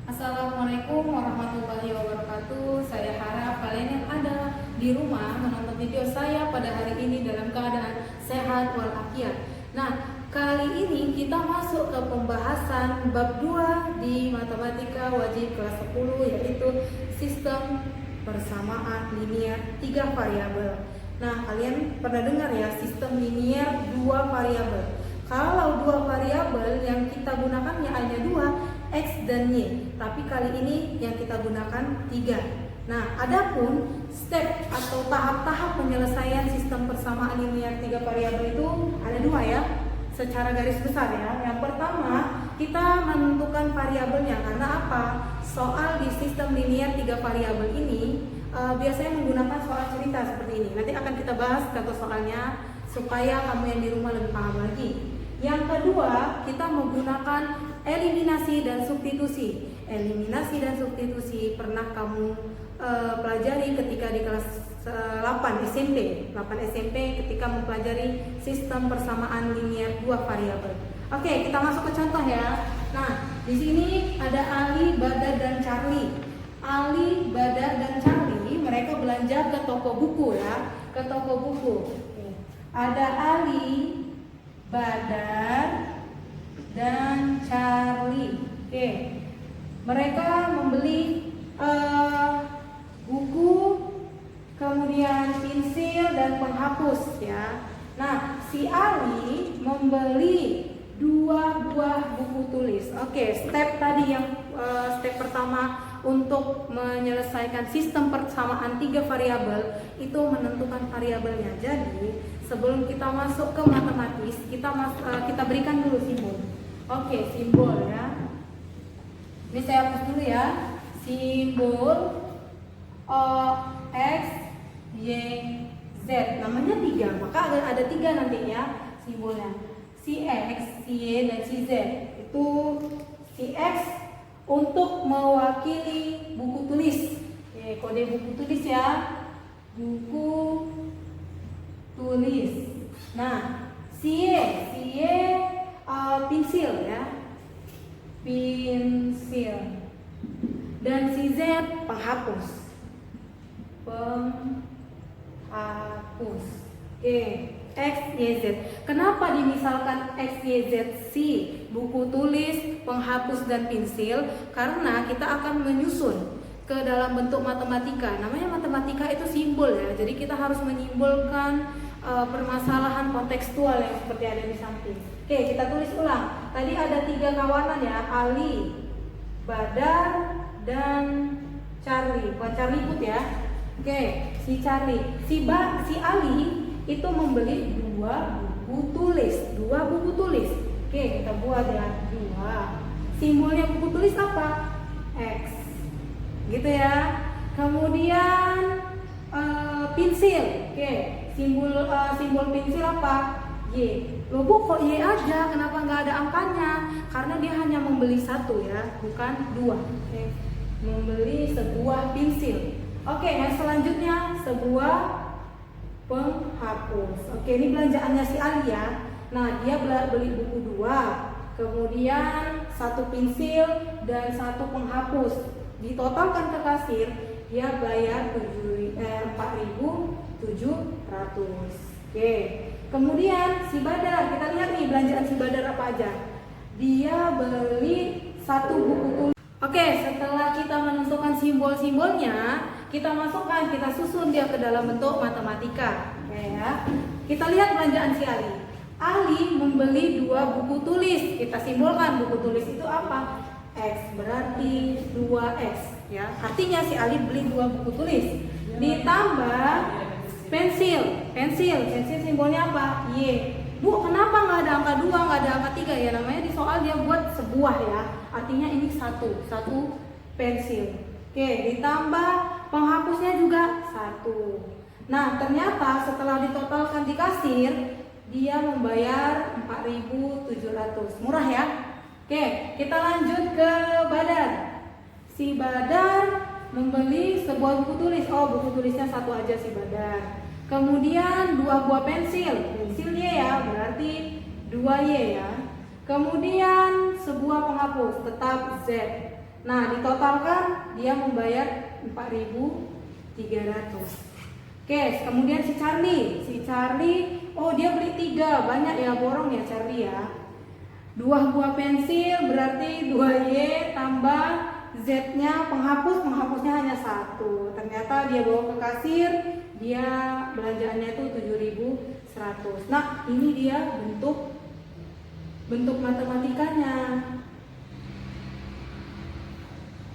Assalamualaikum warahmatullahi wabarakatuh. Saya harap kalian yang ada di rumah menonton video saya pada hari ini dalam keadaan sehat walafiat. Nah, kali ini kita masuk ke pembahasan bab 2 di matematika wajib kelas 10, yaitu sistem persamaan linier 3 variabel. Nah, kalian pernah dengar ya sistem linier 2 variabel. Kalau 2 variabel yang kita gunakannya hanya 2, X dan Y, tapi kali ini yang kita gunakan 3. Nah, adapun step atau tahap-tahap penyelesaian sistem persamaan linier 3 variabel itu ada 2 ya, secara garis besar ya. Yang pertama, kita menentukan variabelnya. Karena apa? Soal di sistem linier 3 variabel ini biasanya menggunakan soal cerita seperti ini. Nanti akan kita bahas contoh soalnya supaya kamu yang di rumah lebih paham lagi. Yang kedua, kita menggunakan eliminasi dan substitusi. Eliminasi dan substitusi pernah kamu pelajari ketika di kelas 8 SMP. 8 SMP ketika mempelajari sistem persamaan linier 2 variabel. Oke, kita masuk ke contoh ya. Nah, di sini ada Ali, Badar, dan Charlie. Ali, Badar, dan Charlie mereka belanja ke toko buku ya, ke toko buku. Ada Ali, Badar, dan Charlie. Oke, mereka membeli buku, kemudian pensil dan penghapus ya. Nah, si Ali membeli 2 buah buku tulis. Oke, step tadi yang step pertama untuk menyelesaikan sistem persamaan 3 variabel itu menentukan variabelnya. Jadi sebelum kita masuk ke matematis, kita berikan dulu simbol. Oke, simbol ya. Ini saya hapus dulu ya. Simbol X, Y, Z. Namanya 3, maka ada 3 nantinya simbolnya. Si X, si Y, dan si Z. Itu si X untuk mewakili buku tulis. Oke, kode buku tulis ya. Buku tulis. Nah, si Y pensil ya, pensil. Dan si Z penghapus, penghapus. Oke, X, Y, Z. Kenapa dimisalkan X, Y, Z si buku tulis, penghapus, dan pensil? Karena kita akan menyusun ke dalam bentuk matematika. Namanya matematika itu simbol ya. Jadi kita harus menyimbolkan permasalahan kontekstual yang seperti ada di samping. Oke, kita tulis ulang. Tadi ada 3 kawanan ya, Ali, Badar, dan Charlie. Bukan Charlie Put ya. Oke, si Charlie, si Ali itu membeli 2 buku tulis. 2 buku tulis. Oke, kita buat ya 2. Simbolnya buku tulis apa? X. Gitu ya. Kemudian pensil. Oke, simbol pensil apa? Y. Loh Bu, kok Y aja? Kenapa nggak ada angkanya? Karena dia hanya membeli 1 ya, bukan 2. Oke. Membeli sebuah pensil. Oke, yang selanjutnya sebuah penghapus. Oke, ini belanjaannya si Ali ya. Nah, dia beli buku 2, kemudian 1 pensil dan 1 penghapus. Ditotalkan ke kasir, dia bayar 4.700. Oke. Kemudian si Badar, kita lihat nih belanjaan si Badar apa aja. Dia beli 1 buku tulis. Oke, setelah kita menentukan simbol-simbolnya, kita masukkan, kita susun dia ke dalam bentuk matematika. Oke ya. Kita lihat belanjaan si Ali. Ali membeli 2 buku tulis. Kita simbolkan buku tulis itu apa? X, berarti 2X ya. Artinya si Ali beli 2 buku tulis. Ditambah pensil simbolnya apa? Y. Bu, kenapa nggak ada angka 2, nggak ada angka 3 ya? Namanya di soal dia buat sebuah ya. Artinya ini 1 pensil. Oke, ditambah penghapusnya juga 1. Nah, ternyata setelah ditotalkan di kasir, dia membayar 4.700. Murah ya? Oke, kita lanjut ke Badar. Si Badar membeli sebuah buku tulis. Oh, buku tulisnya 1 aja si Badar. Kemudian 2 buah pensil Y ya, berarti 2Y ya. Kemudian sebuah penghapus, tetap Z. Nah, ditotalkan dia membayar 4.300. Oke, kemudian si Charlie, oh dia beli 3, banyak ya, borong ya Charlie ya. 2 buah pensil berarti 2Y tambah Z-nya penghapusnya hanya 1. Ternyata dia bawa ke kasir, dia belanjaannya itu 7.100. Nah, ini dia bentuk matematikanya.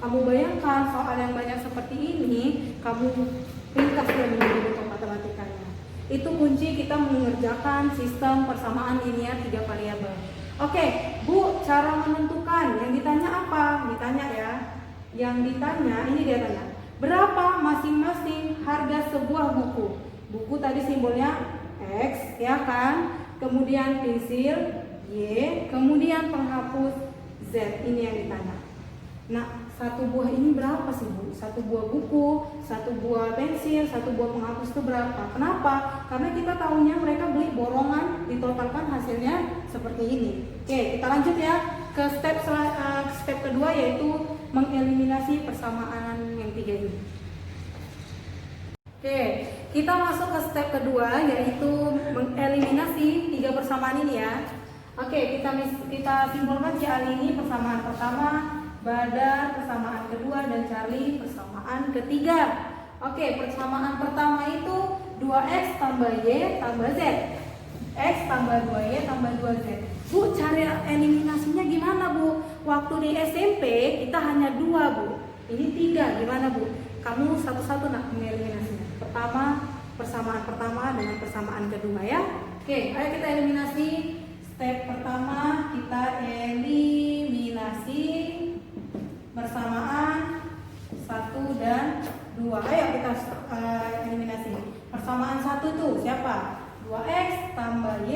Kamu bayangkan soal yang banyak seperti ini, kamu ringkas dia menjadi bentuk matematikanya. Itu kunci kita mengerjakan sistem persamaan linear 3 variabel. Oke, Bu, cara menentukan. Yang ditanya apa? Ditanya ya. Yang ditanya, ini dia tanya. Berapa masing-masing harga sebuah buku? Buku tadi simbolnya X, ya kan? Kemudian pensil Y, kemudian penghapus Z. Ini yang ditanya. Nah, satu buah ini berapa sih Bu? Satu buah buku, satu buah pensil, satu buah penghapus itu berapa? Kenapa? Karena kita tahunya mereka beli borongan, ditotalkan hasilnya seperti ini. Oke, kita lanjut ya ke step kedua, yaitu mengeliminasi persamaan yang 3 ini. Oke, kita masuk ke step kedua, yaitu mengeliminasi 3 persamaan ini ya. Oke, kita simpulkan si Ali ini persamaan pertama, Badar persamaan kedua, dan Charlie persamaan ketiga. Oke, persamaan pertama itu 2X tambah Y tambah Z. X tambah 2Y tambah 2Z. Bu, cara eliminasinya gimana Bu? Waktu di SMP kita hanya 2 Bu. Ini 3, gimana Bu? Kamu satu-satu nak mengeliminasinya. Pertama, persamaan pertama dengan persamaan kedua ya. Oke, ayo kita eliminasi. Step pertama kita eliminasi persamaan 1 dan 2. Ayo kita eliminasi. Persamaan 1 tuh siapa? 2X tambah Y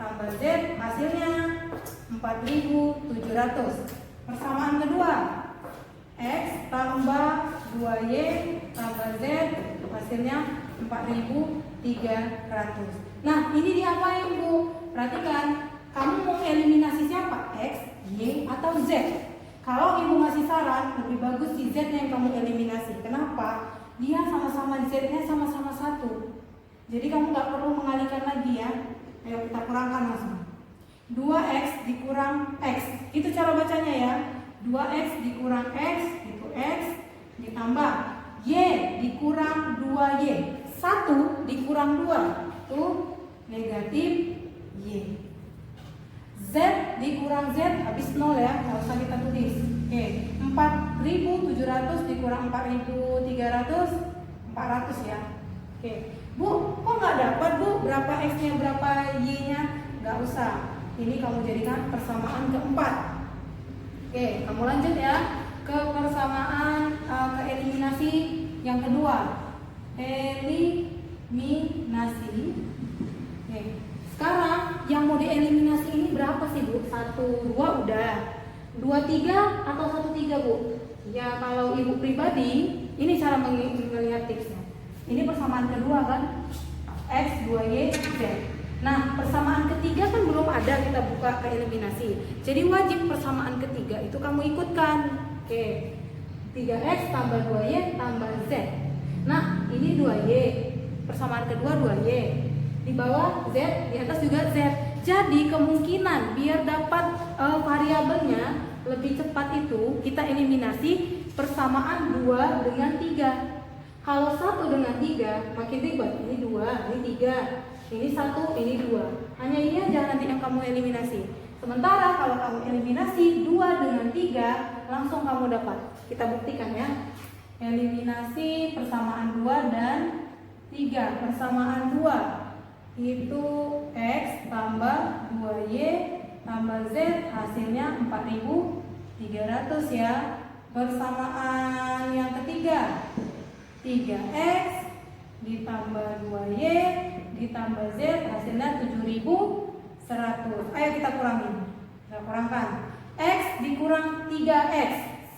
tambah Z, hasilnya 4.700. Persamaan kedua, X tambah 2Y tambah Z, hasilnya 4.300. Nah, ini diapain Bu? Perhatikan, kamu mau eliminasi siapa? X, Y, atau Z? Kalau ibu ngasih saran, lebih bagus si Z-nya yang kamu eliminasi. Kenapa? Dia sama-sama Z-nya sama-sama 1. Jadi kamu nggak perlu mengalihkan lagi ya. Ayo kita kurangkan langsung. 2X dikurang X. Itu cara bacanya ya. 2X dikurang X itu X ditambah Y dikurang 2Y. 1 dikurang 2 itu negatif Y. Z dikurang Z habis 0 ya, nggak usah kita tulis. Oke, 4.700 dikurang 4.300, 400 ya. Oke, Bu, kok nggak dapat Bu? Berapa X-nya, berapa Y-nya? Nggak usah. Ini kamu jadikan persamaan keempat. Oke, kamu lanjut ya ke persamaan ke eliminasi yang kedua. Eliminasi. Oke. Sekarang yang mau dieliminasi ini berapa sih Bu? 1, 2 udah. 2, 3 atau 1, 3 Bu? Ya kalau ibu pribadi, ini cara melihat tipsnya. Ini persamaan kedua kan? X, 2Y, Z. Nah persamaan ketiga kan belum ada, kita buka ke eliminasi. Jadi wajib persamaan ketiga itu kamu ikutkan. Oke, 3X tambah 2Y tambah Z. Nah ini 2Y, persamaan kedua 2Y. Di bawah Z, di atas juga Z. Jadi kemungkinan biar dapat variabelnya lebih cepat itu kita eliminasi persamaan 2 dengan 3. Kalau 1 dengan 3 makin ribet. Ini 2, ini 3, ini 1, ini 2. Hanya ini aja nanti yang kamu eliminasi. Sementara kalau kamu eliminasi 2 dengan 3, langsung kamu dapat. Kita buktikan ya. Eliminasi persamaan 2 dan 3. Persamaan 2 itu X tambah 2Y tambah Z, hasilnya 4.300 ya. Persamaan yang ketiga, 3X ditambah 2Y ditambah Z, hasilnya 7.100. Ayo kita kurangin. Kita kurangkan. X dikurang 3X,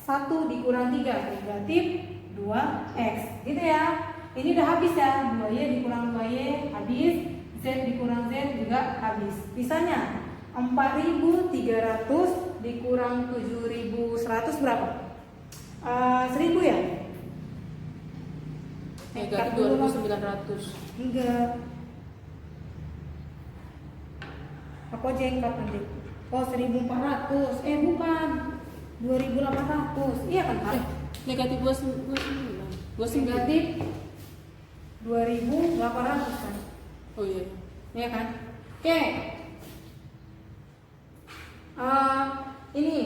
1 dikurang 3 negatif 2X. Gitu ya. Ini udah habis ya. 2Y dikurang 2Y habis, Z dikurang Z juga habis. Sisanya 4.300 dikurang 7.100 berapa? 1000 ya? Negatif 2.900. Enggak. Aku aja yang cut nanti. Oh 1.400. Bukan. 2.800. Iya kan Kak? Negatif 29. Negatif 2.800 kan? Oh iya. Iya kan? Oke. Ini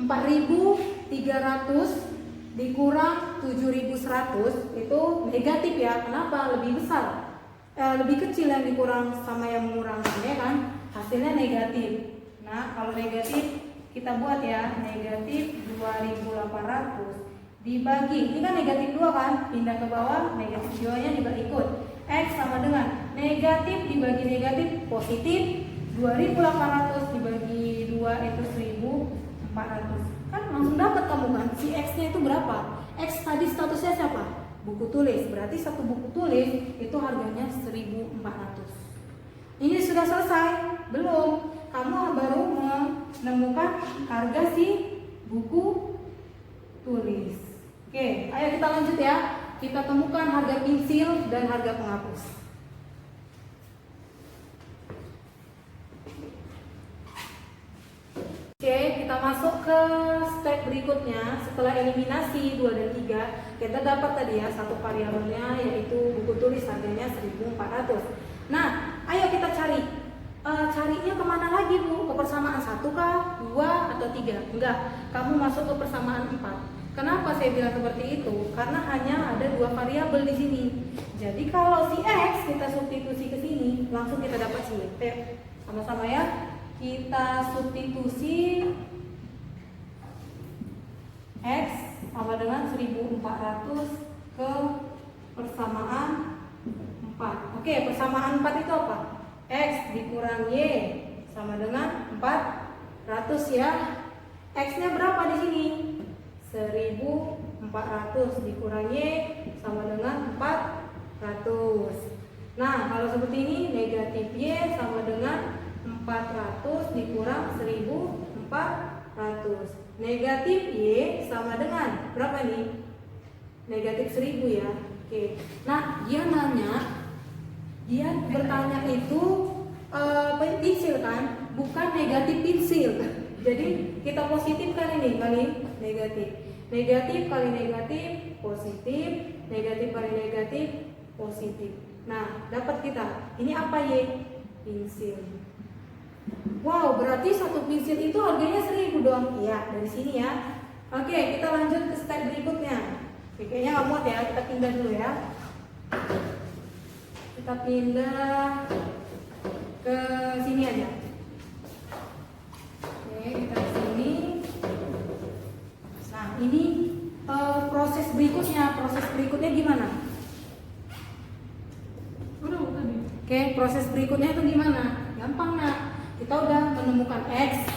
4.300 dikurang 7.100 itu negatif ya. Kenapa? Lebih besar. Lebih kecil yang dikurang sama yang mengurangkan ya kan? Hasilnya negatif. Nah, kalau negatif kita buat ya, negatif 2.800 dibagi, ini kan negatif 2 kan, pindah ke bawah, negatif 2 nya juga ikut. X sama dengan negatif dibagi negatif positif, 2.800 dibagi 2 itu 1.400. Kan langsung dapat kamu kan, si X nya itu berapa? X tadi statusnya siapa? Buku tulis, berarti satu buku tulis itu harganya 1.400. Ini sudah selesai? Belum. Kamu baru menemukan harga si buku tulis. Oke, ayo kita lanjut ya. Kita temukan harga pensil dan harga penghapus. Oke, kita masuk ke step berikutnya. Setelah eliminasi 2 dan 3, kita dapat tadi ya satu variabelnya yaitu buku tulis harganya 1.400. Nah, ayo kita cari. Carinya kemana lagi Bu? Ke persamaan 1 kah? 2 atau 3? Enggak, kamu masuk ke persamaan 4. Kenapa saya bilang seperti itu? Karena hanya ada 2 variabel di sini. Jadi kalau si X kita substitusi ke sini, langsung kita dapat si Y. Sama-sama ya. Kita substitusi X sama dengan 1.400 ke persamaan 4. Oke, persamaan 4 itu apa? X dikurang Y sama dengan 400 ya. X-nya berapa di sini? 1.400 dikurang Y sama dengan 400. Nah, kalau seperti ini negatif Y sama dengan 400 dikurang 1.400. Negatif Y sama dengan berapa nih? Negatif 1.000 ya. Oke. Nah, dia bertanya itu pensil kan, bukan negatif pensil. Jadi kita positifkan ini kali negatif. Negatif kali negatif positif, negatif kali negatif positif. Nah, dapat kita. Ini apa Y? Pensil. Wow, berarti satu pensil itu harganya 1.000 dong. Iya, dari sini ya. Oke, kita lanjut ke step berikutnya. Oke, kayaknya nggak muat ya, kita pindah dulu ya. Kita pindah ke sini aja. Oke, kita ke sini. Nah, ini proses berikutnya gimana? Oke, proses berikutnya itu gimana? Gampang nak. Kita udah menemukan X,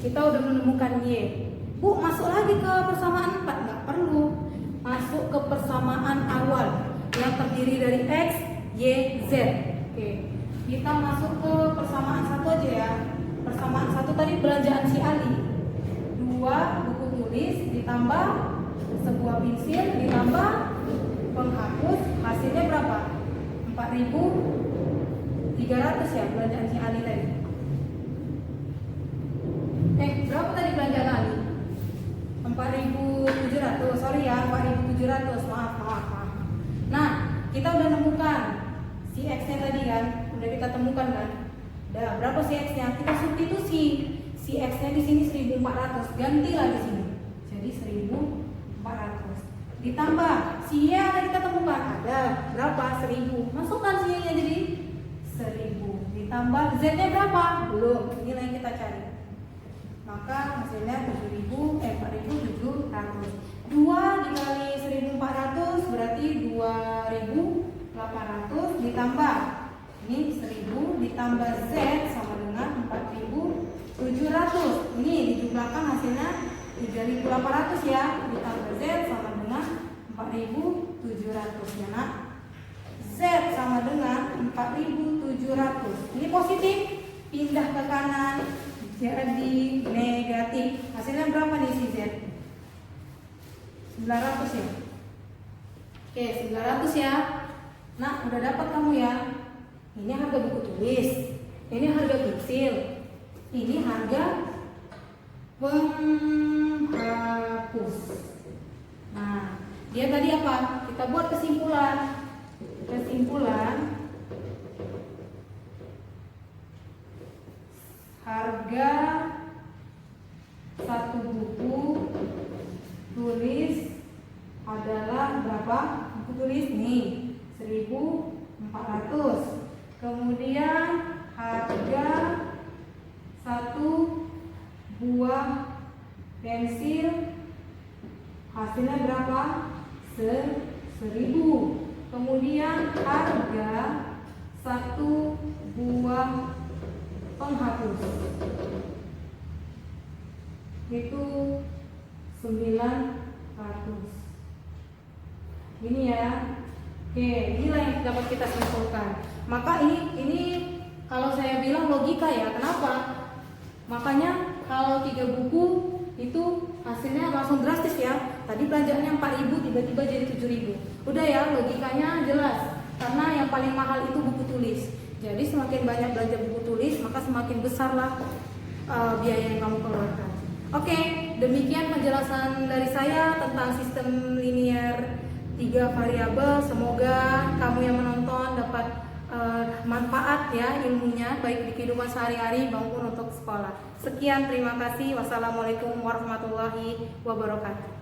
kita udah menemukan Y. Bu, masuk lagi ke persamaan 4? Nggak perlu. Masuk ke persamaan awal yang terdiri dari X, Y, Z. Oke, kita masuk ke persamaan 1 aja ya. Persamaan 1 tadi belanjaan si Ali. 2 buku tulis ditambah sebuah pensil ditambah penghapus, hasilnya berapa? 4.300 ya belanjaan si Ali tadi. Berapa tadi belanjaan Ali? 4.700, sorry ya, 4.700, maaf. Nah, kita udah nemukan si X-nya tadi kan, udah kita temukan kan. Udah, berapa si X-nya? Kita substitusi si X-nya di sini 1.400, gantilah di sini. Jadi 1.400. Ditambah si Y ada kita temukan, ada berapa? 1.000. Masukkan si Y-nya jadi 1.000. Ditambah Z-nya berapa? Belum. Inilah yang kita cari. Maka hasilnya 4.700. 2 dikali 1.400 berarti 2.800 ditambah ini 1.000 ditambah Z sama dengan 4.700. Ini dijumlahkan hasilnya 3.800 ya, ditambah Z sama dengan 4.700 ya nak. Z sama dengan 4.700. Ini positif, pindah ke kanan jadi negatif. Hasilnya berapa nih si Z? 900 ya. Oke, 900 ya. Nah, udah dapat kamu ya. Ini harga buku tulis, ini harga pensil, ini harga penghapus. Nah, dia tadi apa? Kita buat kesimpulan. Harga satu buku tulis adalah berapa? Buku tulis nih 1.400. Kemudian harga satu buah pensil hasilnya berapa? 1.000. Kemudian harga satu buah penghapus itu 900. Ini ya. Oke, inilah yang dapat kita simpulkan. Maka ini kalau saya bilang logika ya. Kenapa? Makanya kalau 3 buku itu hasilnya langsung drastis ya. Tadi belanjaannya 4.000 tiba-tiba jadi 7.000. Udah ya, logikanya jelas. Karena yang paling mahal itu buku tulis. Jadi semakin banyak belanja buku tulis, maka semakin besarlah biaya yang kamu keluarkan. Oke, demikian penjelasan dari saya tentang sistem linear 3 variabel. Semoga kamu yang menonton dapat manfaat ya ilmunya, baik di kehidupan sehari-hari maupun untuk sekolah. Sekian, terima kasih. Wassalamualaikum warahmatullahi wabarakatuh.